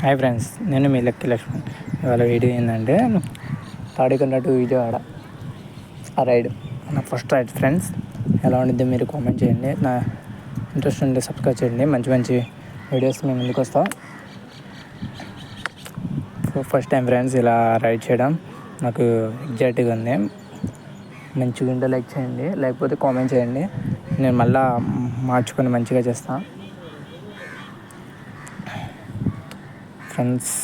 Hi friends, నేను మీ lucky Laxman. ఇవాళ video ఏంటంటే తాడికొండ టు విజయవాడ ఆ రైడ్, నా ఫస్ట్ రైడ్ ఫ్రెండ్స్. ఎలా ఉండిద్దో మీరు కామెంట్ చేయండి. నా ఇంట్రెస్ట్ ఉంటే సబ్స్క్రైబ్ చేయండి. మంచి మంచి వీడియోస్ మేము ముందుకు వస్తాం. ఫస్ట్ టైం ఫ్రెండ్స్ ఇలా రైడ్ చేయడం నాకు ఎగ్జైట్గా ఉంది. మంచిగా ఉంటే లైక్ చేయండి, లేకపోతే కామెంట్ చేయండి. నేను మళ్ళీ మార్చుకొని మంచిగా చేస్తాను ఫ్రెండ్స్.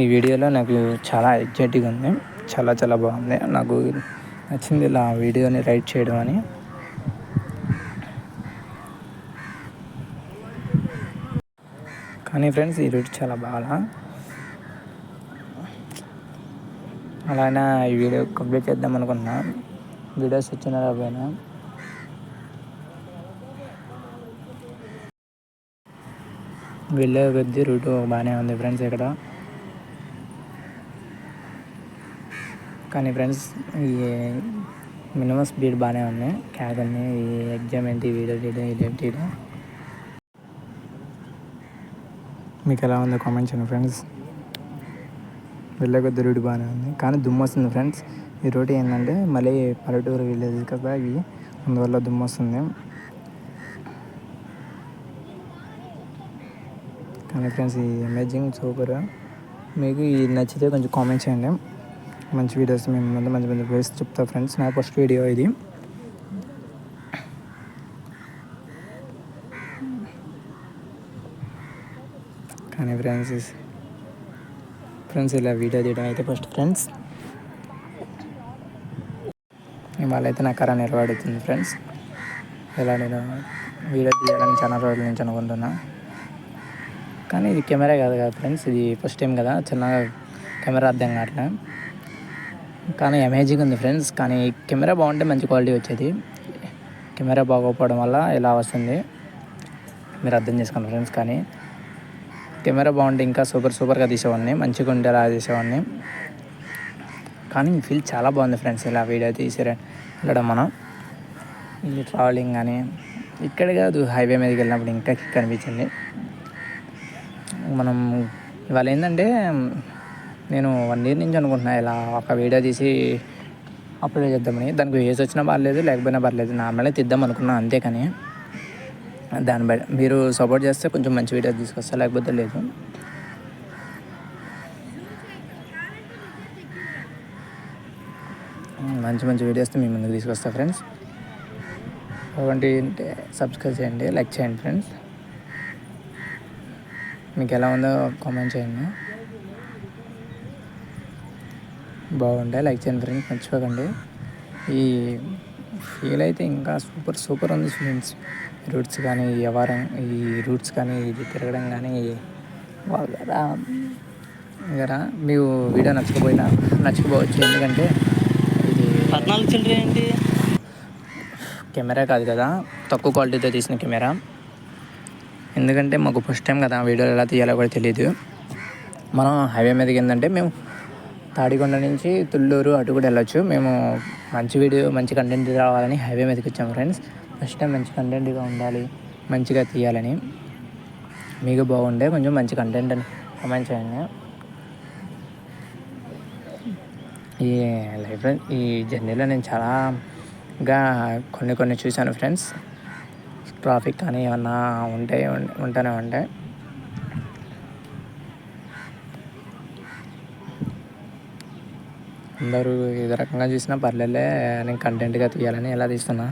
ఈ వీడియోలో నాకు చాలా ఎగ్జైటింగ్ ఉంది, చాలా చాలా బాగుంది. నాకు నచ్చింది ఇలా వీడియోని రైడ్ చేయడం అని. కానీ ఫ్రెండ్స్ ఈ రూట్ చాలా బాగా అలానే ఈ వీడియో కంప్లీట్ చేద్దాం అనుకున్నా. వీడియోస్ వచ్చిన రాబోయినా వెళ్ళే కొద్ది రూటు బాగానే ఉంది ఫ్రెండ్స్ ఇక్కడ. కానీ ఫ్రెండ్స్ ఈ మినిమం స్పీడ్ బాగానే ఉంది. కాదని ఈ ఎగ్జామ్ ఏంటి, వీడియో తీయడం ఇదేంటి. మీకు ఎలా ఉందో కామెంట్ చేయండి ఫ్రెండ్స్. వెళ్ళే కొద్ది రూట్ బాగానే ఉంది, కానీ దుమ్ము వస్తుంది ఫ్రెండ్స్. ఈ రోడ్ ఏంటంటే మళ్ళీ పల్లెటూరు విలేజ్ కదా ఇవి, అందువల్ల దుమ్ము వస్తుంది. కానీ ఫ్రెండ్స్ ఈ అమేజింగ్ సూపర్. మీకు ఇది నచ్చితే కొంచెం కామెంట్ చేయండి. మంచి వీడియోస్ మేము ముందు మంచి మంచి వీడియోస్ చెప్తా ఫ్రెండ్స్. నా ఫస్ట్ వీడియో ఇది. కానీ ఫ్రెండ్స్ ఇలా వీడియో తీయడం అయితే ఫస్ట్ ఫ్రెండ్స్. ఇవాళ అయితే నా కళ నెరవేరుతుంది ఫ్రెండ్స్. ఇలా నేను వీడియో తీయాలని చాలా రోజుల నుంచి అనుకుంటున్నా. కానీ ఇది కెమెరా కాదు కదా ఫ్రెండ్స్, ఇది ఫస్ట్ టైం కదా, చిన్నగా కెమెరా అర్థం కావట్లే. కానీ అమేజింగ్ ఉంది ఫ్రెండ్స్. కానీ కెమెరా బాగుంటే మంచి క్వాలిటీ వచ్చేది. కెమెరా బాగోకపోవడం వల్ల ఇలా వస్తుంది, మీరు అర్థం చేసుకోండి ఫ్రెండ్స్. కానీ కెమెరా బాగుంటే ఇంకా సూపర్గా తీసేవాడిని, మంచిగా ఉంటే అలా తీసేవాడిని. కానీ ఫీల్ చాలా బాగుంది ఫ్రెండ్స్ ఇలా వీడియో తీసి వెళ్ళడం. మనం ఈ ట్రావెలింగ్ కానీ ఇక్కడ కాదు, హైవే మీదకి వెళ్ళినప్పుడు ఇంకా కిక్ అనిపించింది. మనం ఇవాళ ఏంటంటే నేను 1 year నుంచి అనుకుంటున్నా ఇలా ఒక వీడియో తీసి అప్లోడ్ చేద్దామని. దానికి ఏజ్ వచ్చినా పర్లేదు, లేకపోయినా పర్లేదు, నార్మల్గా తీద్దాం అనుకున్నా అంతే. కానీ దాన్ని బట్టి మీరు సపోర్ట్ చేస్తే కొంచెం మంచి వీడియో తీసుకొస్తా, లేకపోతే లేదు. మంచి వీడియోస్తో మీ ముందుకు తీసుకొస్తా ఫ్రెండ్స్. అటువంటి అంటే సబ్స్క్రైబ్ చేయండి, లైక్ చేయండి ఫ్రెండ్స్. మీకు ఎలా ఉందో కామెంట్ చేయండి. బాగుంటే లైక్ చేయండి ఫ్రెండ్స్, మర్చిపోకండి. ఈ ఫీల్ అయితే ఇంకా సూపర్ ఉంది ఫ్రెండ్స్. రూట్స్ కానీ ఈ రూట్స్ కానీ ఇది తిరగడం కానీ బాగా ఇంకా మీకు వీడియో నచ్చకపోవచ్చు. ఎందుకంటే ఇది 14 చిల్లర ఏంటి, కెమెరా కాదు కదా, తక్కువ క్వాలిటీతో తీసిన కెమెరా. ఎందుకంటే మాకు ఫస్ట్ టైం కదా, వీడియోలు ఎలా తీయాలో కూడా తెలియదు. మనం హైవే మీదకి ఏంటంటే మేము తాడికొండ నుంచి తుళ్ళూరు అటు కూడా వెళ్ళొచ్చు. మేము మంచి కంటెంట్ రావాలని హైవే మీదకి వచ్చాము ఫ్రెండ్స్. ఫస్ట్ టైం మంచి కంటెంట్గా ఉండాలి, మంచిగా తీయాలని. మీకు బాగుండే కొంచెం మంచి కంటెంట్ అని కామెంట్ చేయండి. ఈ జర్నీలో నేను చాలాగా కొన్ని చూశాను ఫ్రెండ్స్. ట్రాఫిక్ కానీ ఏమన్నా ఉంటూనే ఉంటాయి. అందరూ ఏదో రకంగా చూసినా పర్లేదులే, నేను కంటెంట్గా తీయాలని ఎలా తీస్తున్నా.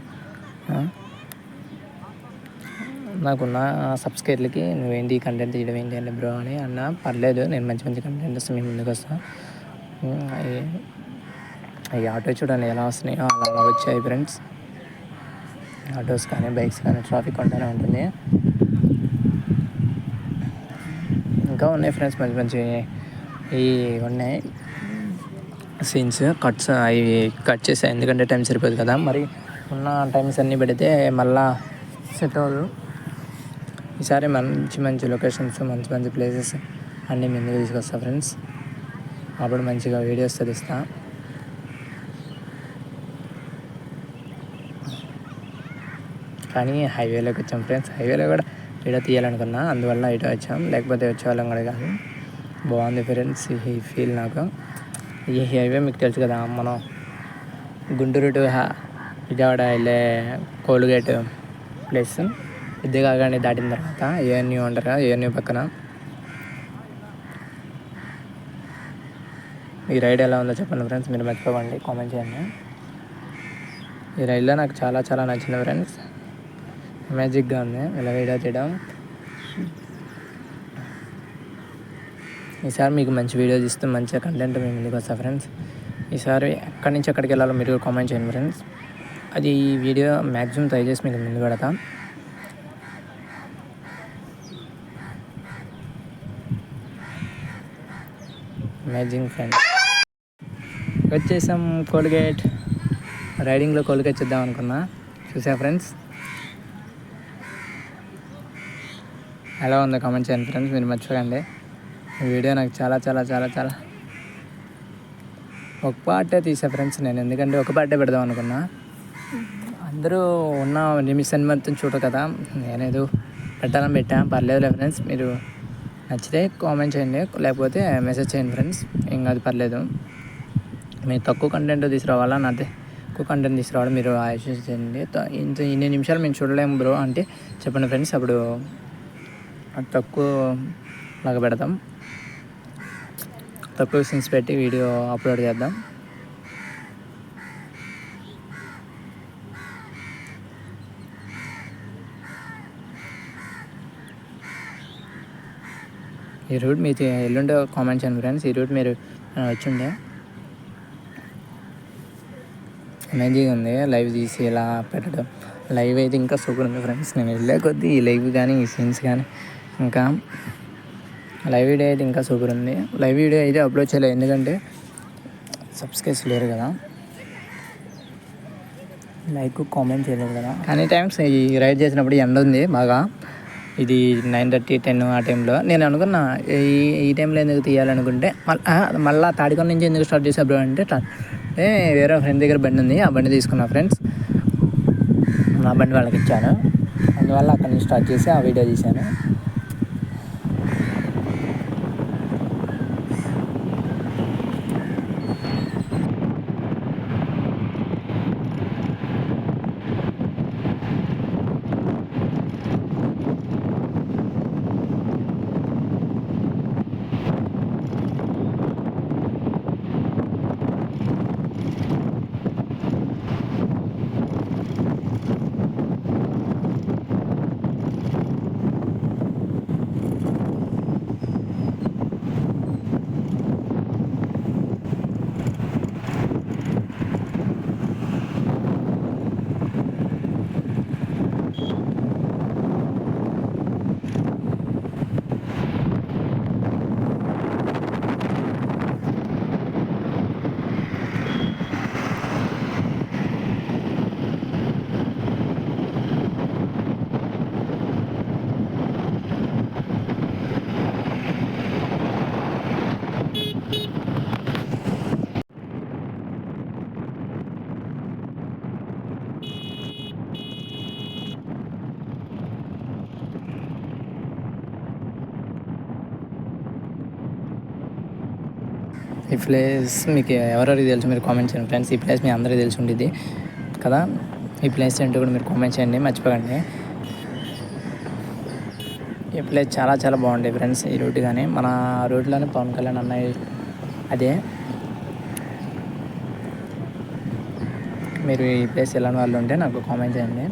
నాకున్న సబ్స్క్రైబర్లకి నువ్వేంటి కంటెంట్ తీయడం ఏంటి అంటే బ్రో అని అన్నా పర్లేదు, నేను మంచి కంటెంట్ వస్తాను, మీ ముందుకు వస్తాను. ఈ ఆటో చూడండి ఎలా వస్తున్నాయో అలా వచ్చాయి ఫ్రెండ్స్. ఆటోస్ కానీ బైక్స్ కానీ ట్రాఫిక్ ఉంటూనే ఉంటుంది. ఇంకా ఉన్నాయి ఫ్రెండ్స్, మంచి ఈ ఉన్నాయి సీన్స్ అవి కట్ చేసాయి, ఎందుకంటే టైం సరిపోదు కదా. మరి ఉన్న టైమ్స్ అన్నీ పెడితే మళ్ళా సెట్ అవ్వదు. ఈసారి మంచి లొకేషన్స్, మంచి ప్లేసెస్ అన్నీ ముందుకు తీసుకొస్తా ఫ్రెండ్స్. అప్పుడు మంచిగా వీడియోస్ తీస్తా. కానీ హైవేలోకి వచ్చాం ఫ్రెండ్స్. హైవేలో కూడా వీడియో తీయాలనుకున్నా, అందువల్ల ఇటు వచ్చాం, లేకపోతే వచ్చేవాళ్ళం కూడా కాదు. బాగుంది ఫ్రెండ్స్ ఈ ఫీల్ నాకు. ఈ హైవే మీకు తెలుసు కదా, మనం గుంటూరు టు విజయవాడ వెళ్ళే కోల్గేట్ ప్లేస్ ఇది కాగానే దాటిన తర్వాత ఏఎన్యూ అంటారు కదా, ఏఎన్యూ పక్కన. ఈ రైడ్ ఎలా ఉందో చెప్పండి ఫ్రెండ్స్, మీరు మర్చిపోకండి, కామెంట్ చేయండి. ఈ రైడ్లో నాకు చాలా చాలా నచ్చింది ఫ్రెండ్స్, మ్యాజిక్గా ఉంది ఇలా వీడియో తీయడం. ఈసారి మీకు మంచి వీడియో తీస్తూ మంచిగా కంటెంట్ మేము ముందుకు వస్తాం ఫ్రెండ్స్. ఈసారి ఎక్కడి నుంచి ఎక్కడికి వెళ్ళాలో మీరు కామెంట్ చేయండి ఫ్రెండ్స్. అది ఈ వీడియో మ్యాక్సిమం ట్రై చేసి మీకు ముందు పెడతాం. అమేజింగ్ ఫ్రెండ్స్, వచ్చేసాం కోల్గేట్. రైడింగ్లో కోల్గేట్ చూద్దాం అనుకున్నా, చూసా ఫ్రెండ్స్. ఎలా ఉందో కామెంట్ చేయండి ఫ్రెండ్స్, మీరు మర్చిపోకండి. ఈ వీడియో నాకు చాలా చాలా చాలా చాలా ఒక పార్టే తీసా ఫ్రెండ్స్ నేను, ఎందుకంటే ఒక పార్టే పెడదాం అనుకున్నా. అందరూ ఉన్న నిమిషాన్ని మొత్తం చూడరు కదా, నేనేదో పెట్టాలని పెట్టా. పర్లేదులే ఫ్రెండ్స్, మీరు నచ్చితే కామెంట్ చేయండి, లేకపోతే మెసేజ్ చేయండి ఫ్రెండ్స్, ఏం కాదు, పర్లేదు. మీరు తక్కువ కంటెంట్ తీసుకురావాలా, నాది ఎక్కువ కంటెంట్ తీసుకురావడం మీరు ఆలోచించండి. ఇన్ని నిమిషాలు మేము చూడలేము బ్రో అంటే చెప్పండి ఫ్రెండ్స్, అప్పుడు తక్కువ లాగా పెడతాం, తక్కువ సీన్స్ పెట్టి వీడియో అప్లోడ్ చేద్దాం. ఈ రూట్ మీరు ఎల్లుండే కామెంట్ చేయండి ఫ్రెండ్స్, ఈ రూట్ మీరు వచ్చిండే. అమేజింగ్ ఉంది లైవ్ తీసి ఇలా పెట్టడం. లైవ్ అయితే ఇంకా సూపర్ ఉంది ఫ్రెండ్స్. నేను వెళ్ళే కొద్దీ ఈ లైవ్ కానీ ఈ సీన్స్ కానీ ఇంకా లైవ్ వీడియో అయితే ఇంకా సూపర్ ఉంది. లైవ్ వీడియో అయితే అప్లోడ్ చేయలేదు, ఎందుకంటే సబ్స్క్రైబ్స్ లేరు కదా, లైక్ కామెంట్ చేయలేదు కదా. కానీ టైమ్స్ ఈ రైడ్ చేసినప్పుడు ఎండ ఉంది బాగా, ఇది 9:30, 10 ఆ టైంలో. నేను అనుకున్నా ఈ టైంలో ఎందుకు తీయాలనుకుంటే మళ్ళీ తాడికొండ నుంచి ఎందుకు స్టార్ట్ చేసా బ్రో అంటే వేరే ఫ్రెండ్ దగ్గర బండి ఉంది, ఆ బండి తీసుకున్నా ఫ్రెండ్స్. నా బండి వాళ్ళకి ఇచ్చాను, అందువల్ల అక్కడి నుంచి స్టార్ట్ చేసి ఆ వీడియో తీశాను. ఈ ప్లేస్ మీకు ఎవరెవరికి తెలుసు మీరు కామెంట్ చేయండి ఫ్రెండ్స్. ఈ ప్లేస్ మీ అందరికీ తెలిసి ఉండేది కదా, ఈ ప్లేస్ ఏంటో కూడా మీరు కామెంట్ చేయండి, మర్చిపోకండి. ఈ ప్లేస్ చాలా చాలా బాగుండే ఫ్రెండ్స్. ఈ రూట్ కానీ మన రూట్లోనే పవన్ కళ్యాణ్ అన్నయ్య అదే. మీరు ఈ ప్లేస్ వెళ్ళని వాళ్ళు ఉంటే నాకు కామెంట్ చేయండి,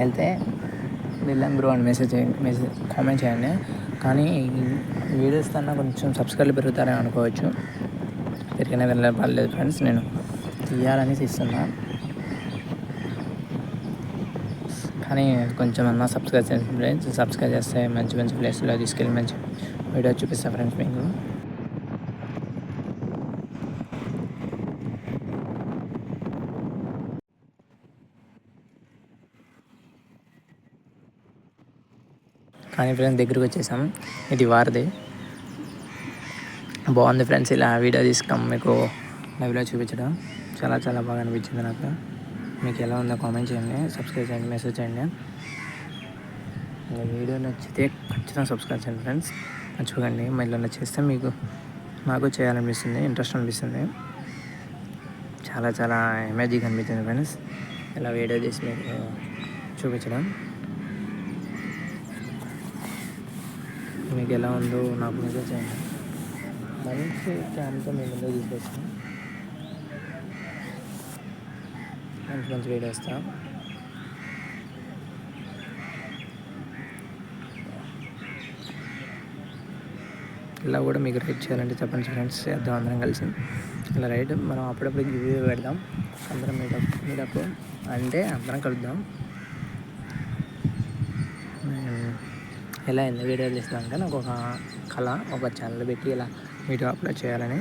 వెళ్తే వెళ్ళాను బ్రో అని మెసేజ్ కామెంట్ చేయండి. కానీ వీడియోస్ కన్నా కొంచెం సబ్స్క్రైబ్ పెరుగుతారని అనుకోవచ్చు, పెరిగినా వెళ్ళే పర్లేదు ఫ్రెండ్స్, నేను తీయాలని ఇస్తున్నా. కానీ కొంచెం అన్నా సబ్స్క్రైబ్ చేయండి ఫ్రెండ్స్. సబ్స్క్రైబ్ చేస్తే మంచి మంచి ప్లేస్లో తీసుకెళ్ళి మంచి వీడియో చూపిస్తాను ఫ్రెండ్స్ మీకు. కానీ ఫ్రెండ్స్ దగ్గరికి వచ్చేసాం, ఇది వారిది. బాగుంది ఫ్రెండ్స్, ఇలా వీడియో తీసుకున్నాం మీకు లైవ్లో చూపించడం చాలా చాలా బాగా అనిపించింది నాకు. మీకు ఎలా ఉందో కామెంట్ చేయండి, సబ్స్క్రైబ్ చేయండి, మెసేజ్ చేయండి. వీడియో నచ్చితే ఖచ్చితంగా సబ్స్క్రైబ్ చేయండి ఫ్రెండ్స్, మర్చిపోకండి. మళ్ళీ నచ్చిస్తే మీకు నాకు చేయాలనిపిస్తుంది, ఇంట్రెస్ట్ అనిపిస్తుంది, చాలా చాలా అమేజింగ్ అనిపించింది ఫ్రెండ్స్ ఇలా వీడియో తీసి మీకు చూపించడం. మీకు ఎలా ఉందో నాకు మెసేజ్ చేయండి. మంచి క్యామ్తో మేము ముందుకు తీసుకొచ్చాం, మంచి మంచి వీడియో వస్తాం. ఇలా కూడా మీకు రైడ్ చేయాలంటే చెప్పండి ఫ్రెండ్స్, చేద్దాం అందరం కలిసి. ఇలా రైడ్ మనం అప్పుడప్పుడు గివ్ పెడదాం, అందరం మీటప్ అంటే అందరం కలుద్దాం. ఇలా ఎన్ని వీడియోలు తీస్తానంటే నాకు ఒక కళ, ఒక ఛానల్ పెట్టి ఇలా వీడియో అప్లోడ్ చేయాలని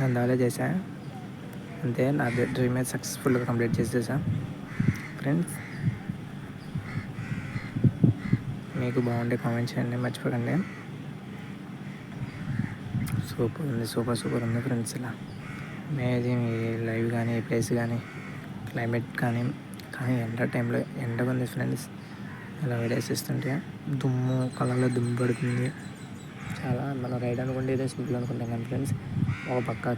అందువల్ల చేశాను. అంతే, నా డ్రీమ్ అయితే సక్సెస్ఫుల్గా కంప్లీట్ చేసేసా ఫ్రెండ్స్. మీకు బాగుండే కామెంట్ చేయండి, మర్చిపోకండి. సూపర్ ఉంది ఫ్రెండ్స్. ఇలా అమేజింగ్ ఈ లైవ్ కానీ, ఈ ప్లేస్ కానీ, క్లైమేట్ కానీ ఎండ టైంలో ఎండగా ఉంది ఫ్రెండ్స్. ఇలా వీడియోస్ ఇస్తుంటే కళ్ళల్లో దుమ్ము పడుతుంది చాలా. మనం రైడ్ అనుకుంటే ఏదో సింపుల్ అనుకుంటాం కానీ ఫ్రెండ్స్, ఒక పక్క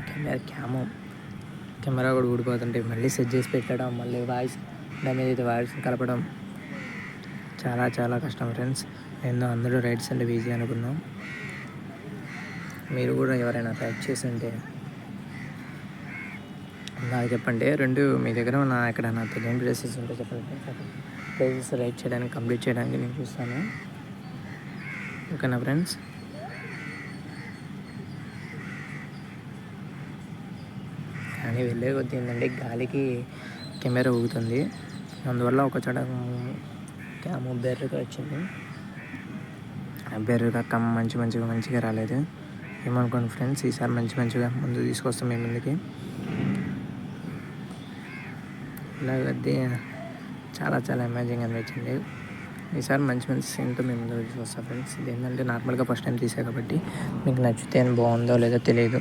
కెమెరా కూడా ఊడిపోతుంటే మళ్ళీ సెట్ చేసి పెట్టడం, మళ్ళీ వాయిస్ డ్యామేజ్ అయితే వాయిస్ కలపడం చాలా చాలా కష్టం ఫ్రెండ్స్. ఏందో అందరూ రైడ్స్ అంటే ఈజీ అనుకున్నాం. మీరు కూడా ఎవరైనా రైడ్ చేసి ఉంటే నాకు చెప్పండి. మీ దగ్గర ఎక్కడైనా తెలియని ప్లేసెస్ ఉంటే చెప్పండి. ప్లేసెస్ రైడ్ చేయడానికి, కంప్లీట్ చేయడానికి నేను చూస్తాను. ఓకేనా ఫ్రెండ్స్? కానీ వెళ్ళే కొద్ది ఏంటంటే గాలికి కెమెరా ఊగుతుంది, అందువల్ల ఒక చోట క్యాము బెర్రగా వచ్చింది. బెర్రగా మంచిగా రాలేదు. ఏమనుకోండి ఫ్రెండ్స్, ఈసారి మంచిగా ముందు తీసుకొస్తాం మీ ముందుకి. ఇలాగైతే చాలా చాలా అమేజింగ్ అనిపించింది. ఈసారి మంచి సీన్తో మేము ముందు తీసుకొస్తాం ఫ్రెండ్స్. ఇది ఏంటంటే నార్మల్గా ఫస్ట్ టైం తీసా కాబట్టి మీకు నచ్చితే బాగుందో లేదో తెలియదు.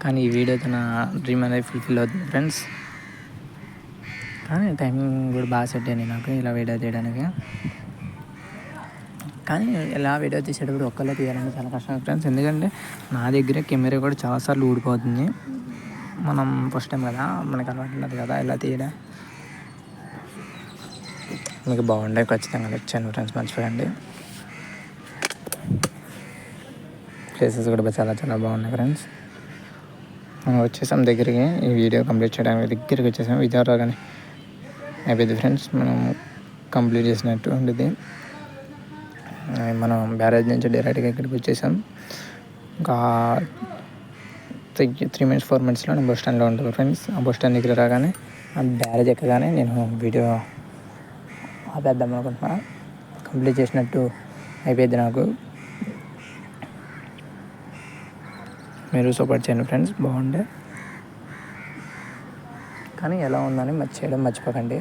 కానీ ఈ వీడియోతో నా డ్రీమ్ అనేది ఫుల్ఫిల్ అవుతుంది ఫ్రెండ్స్. కానీ టైమింగ్ కూడా బాగా సెట్ అయింది నాకు ఇలా వీడియో తీయడానికి. కానీ ఇలా వీడియో తీసేటప్పుడు ఒక్కళ్ళే తీయాలంటే చాలా కష్టం ఫ్రెండ్స్, ఎందుకంటే నా దగ్గర కెమెరా కూడా చాలాసార్లు ఊడిపోతుంది. మనం ఫస్ట్ టైం కదా, మనకు అలవాటు ఉండదు కదా ఇలా తీయడం. మీకు బాగుండే ఖచ్చితంగా వచ్చాను ఫ్రెండ్స్, మర్చిపోయండి. ప్లేసెస్ కూడా చాలా చాలా బాగున్నాయి ఫ్రెండ్స్. మనం వచ్చేసాం దగ్గరికి, ఈ వీడియో కంప్లీట్ చేయడానికి దగ్గరికి వచ్చేసాం. విజయవాడ కానీ అయిపోయింది ఫ్రెండ్స్, మనం కంప్లీట్ చేసినట్టు ఉండేది. మనం బ్యారేజ్ నుంచి డైరెక్ట్గా ఇక్కడికి వచ్చేసాం. ఇంకా 3 minutes 4 minutesలో నేను బస్ స్టాండ్లో ఉంటాను ఫ్రెండ్స్. ఆ బస్ స్టాండ్ దగ్గర రాగానే, ఆ బ్యారేజ్ ఎక్కగానే నేను వీడియో ఆపేద్దాం అనుకుంటున్నా. కంప్లీట్ చేసినట్టు అయిపోయింది నాకు. మీరు సపోర్ట్ చేయండి ఫ్రెండ్స్, బాగుండే. కానీ ఎలా ఉందని మర్చిపోకండి.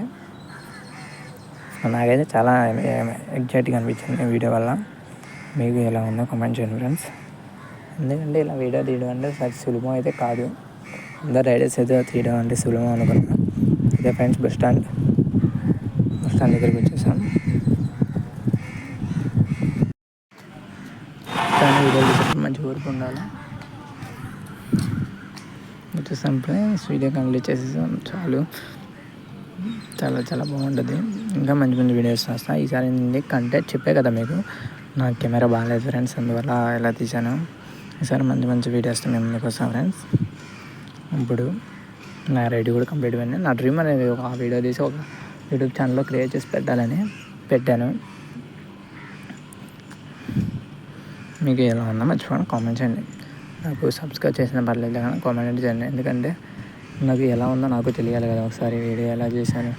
నాకైతే చాలా ఎగ్జైటింగ్ అనిపించింది వీడియో వల్ల. మీకు ఎలా ఉందో కామెంట్ చేయండి ఫ్రెండ్స్. ఎందుకంటే ఇలా వీడియో తీయడం అంటే సులభం అయితే కాదు. అందరు రైడర్స్ అయితే తీయడం అంటే సులభం అనుకున్నాను. ఇదే ఫ్రెండ్స్ బస్ స్టాండ్ దగ్గరికి వచ్చేసాం. కానీ వీడియో తీసేటప్పుడు మంచి ఊరికి ఉండాలి. వచ్చేసాం ఫ్రెండ్స్, వీడియో కంప్లీట్ చేసేసాం చాలు. చాలా చాలా బాగుంటుంది. ఇంకా మంచి వీడియోస్ వస్తాయి. ఈసారి నేను కంటెంట్ చెప్పే కదా మీకు, నా కెమెరా బాగాలేదు ఫ్రెండ్స్, అందువల్ల ఇలా తీశాను. ఈసారి మంచి వీడియోస్తో మేము ముందుకు వస్తాం ఫ్రెండ్స్. ఇప్పుడు నా రైడ్ కూడా కంప్లీట్ అయింది. నా డ్రీమ్ అనేది ఒక వీడియో తీసి ఒక యూట్యూబ్ ఛానల్లో క్రియేట్ చేసి పెట్టాను. మీకు ఎలా ఉందో మర్చిపోండి, కామెంట్ చేయండి. నాకు సబ్స్క్రైబ్ చేసిన పర్లేదు కానీ కామెంట్ చేయండి, ఎందుకంటే నాకు ఎలా ఉందో నాకు తెలియాలి కదా. ఒకసారి వీడియో ఎలా చేశాను